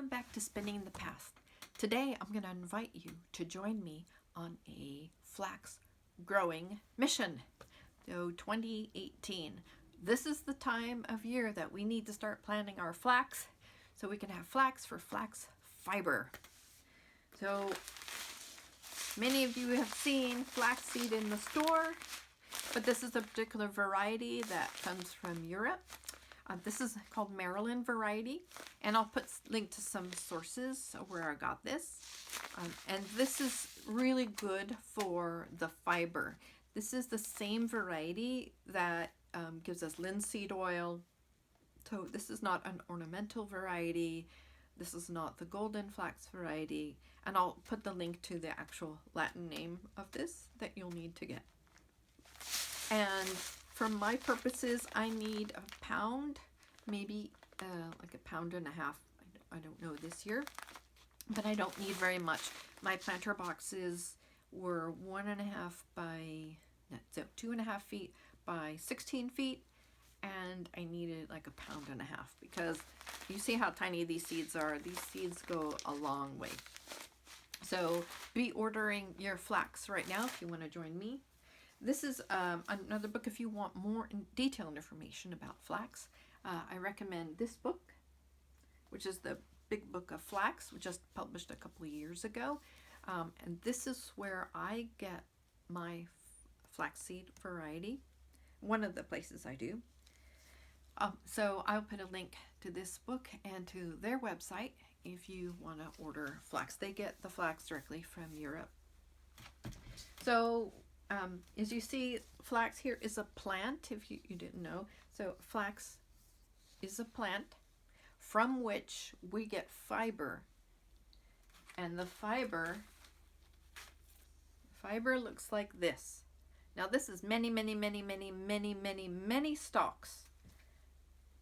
welcome back to Spinning the Past. Today I'm going to invite you to join me on a flax growing mission. So 2018, this is the time of year that we need to start planting our flax so we can have flax for flax fiber. So many of you have seen flaxseed in the store, but this is a particular variety that comes from Europe. This is called Marilyn variety, and I'll put link to some sources where I got this. And this is really good for the fiber. This is the same variety that gives us linseed oil. So this is not an ornamental variety. This is not the golden flax variety. And I'll put the link to the actual Latin name of this that you'll need to get. And for my purposes, I need a pound, maybe like a pound and a half. I don't know this year, but I don't need very much. My planter boxes were 1.5 by, so 2.5 feet by 16 feet, and I needed like a pound and a half because you see how tiny these seeds are. These seeds go a long way. So be ordering your flax right now if you want to join me. This is another book if you want more detailed information about flax. I recommend this book, which is the Big Book of Flax, which just published a couple of years ago. And this is where I get my flaxseed variety. One of the places I do. So I'll put a link to this book and to their website if you want to order flax. They get the flax directly from Europe. So as you see, flax here is a plant, if you didn't know. So flax is a plant from which we get fiber. And the fiber looks like this. Now this is many stalks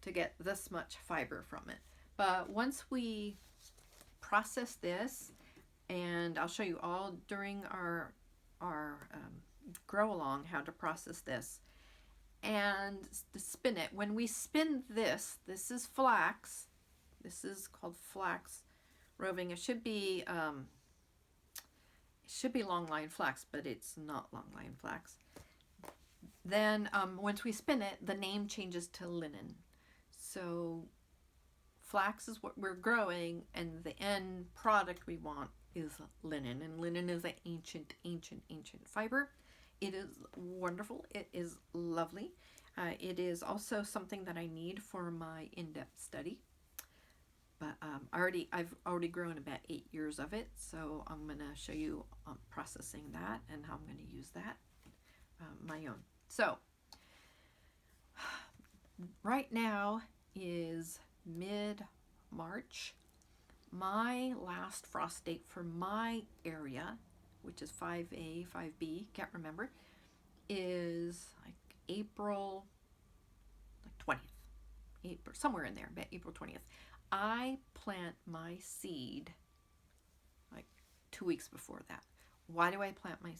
to get this much fiber from it. But once we process this, and I'll show you all during our grow along how to process this and to spin it. When we spin this is flax. This is called flax roving. It should be long line flax, but it's not long line flax. Then once we spin it, the name changes to linen. So flax is what we're growing, and the end product we want is linen, and linen is an ancient fiber. It is wonderful. It is lovely. It is also something that I need for my in-depth study. But I've already grown about 8 years of it, so I'm going to show you processing that and how I'm going to use that my own. So right now is mid-March. My last frost date for my area, which is 5A, 5B, can't remember, is like April 20th. April, somewhere in there, about April 20th. I plant my seed like 2 weeks before that. Why do I plant my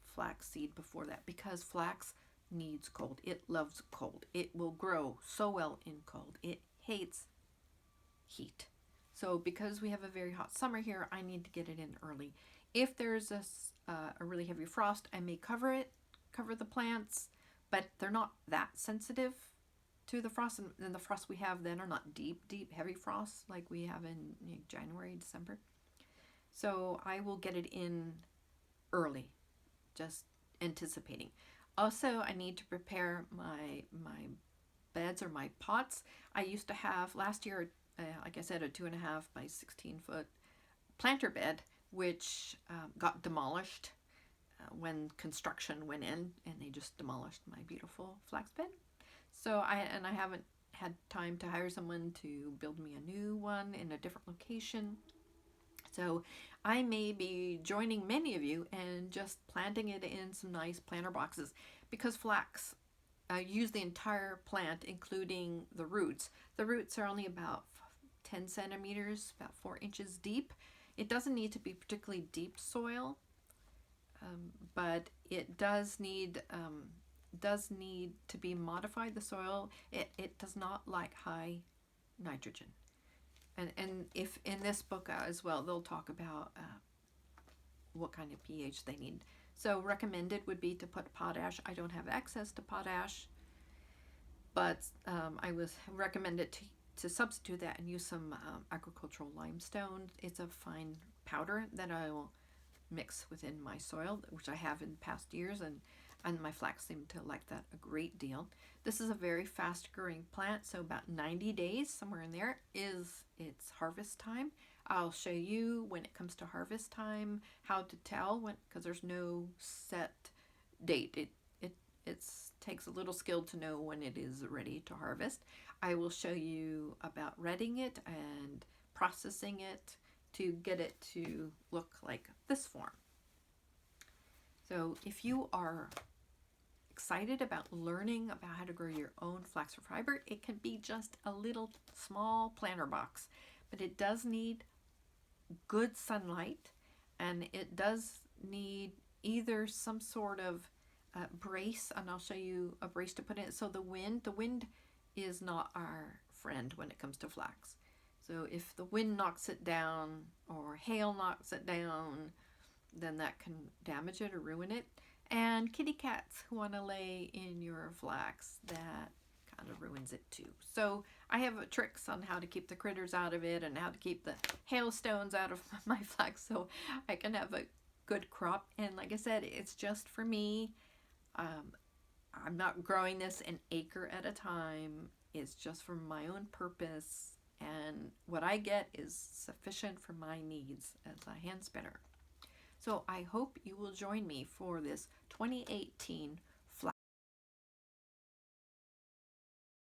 flax seed before that? Because flax needs cold. It loves cold. It will grow so well in cold. It hates heat. So because we have a very hot summer here, I need to get it in early. If there's a really heavy frost, I may cover the plants, but they're not that sensitive to the frost. And the frosts we have then are not deep, heavy frosts like we have in January, December. So I will get it in early, just anticipating. Also, I need to prepare my beds or my pots. I used to have last year, like I said, a 2.5 by 16 foot planter bed, which got demolished when construction went in, and they just demolished my beautiful flax bed. So I haven't had time to hire someone to build me a new one in a different location. So I may be joining many of you and just planting it in some nice planter boxes, because flax use the entire plant, including the roots. The roots are only about 10 centimeters, about 4 inches deep. It doesn't need to be particularly deep soil, but it does need to be modified, the soil. It does not like high nitrogen. And if in this book as well, they'll talk about what kind of pH they need. So recommended would be to put potash. I don't have access to potash, but I was recommended to substitute that and use some agricultural limestone. It's a fine powder that I will mix within my soil, which I have in past years, and my flax seem to like that a great deal. This is a very fast growing plant, so about 90 days, somewhere in there, is its harvest time. I'll show you when it comes to harvest time how to tell when, because there's no set date. It takes a little skill to know when it is ready to harvest. I will show you about retting it and processing it to get it to look like this form. So if you are excited about learning about how to grow your own flax for fiber, it can be just a little small planter box, but it does need good sunlight, and it does need either some sort of brace, and I'll show you a brace to put in. So the wind is not our friend when it comes to flax. So if the wind knocks it down or hail knocks it down, then that can damage it or ruin it. And kitty cats who want to lay in your flax, that kind of ruins it too. So I have tricks on how to keep the critters out of it and how to keep the hailstones out of my flax so I can have a good crop. And like I said, it's just for me. I'm not growing this an acre at a time. It's just for my own purpose, and what I get is sufficient for my needs as a hand spinner. So I hope you will join me for this 2018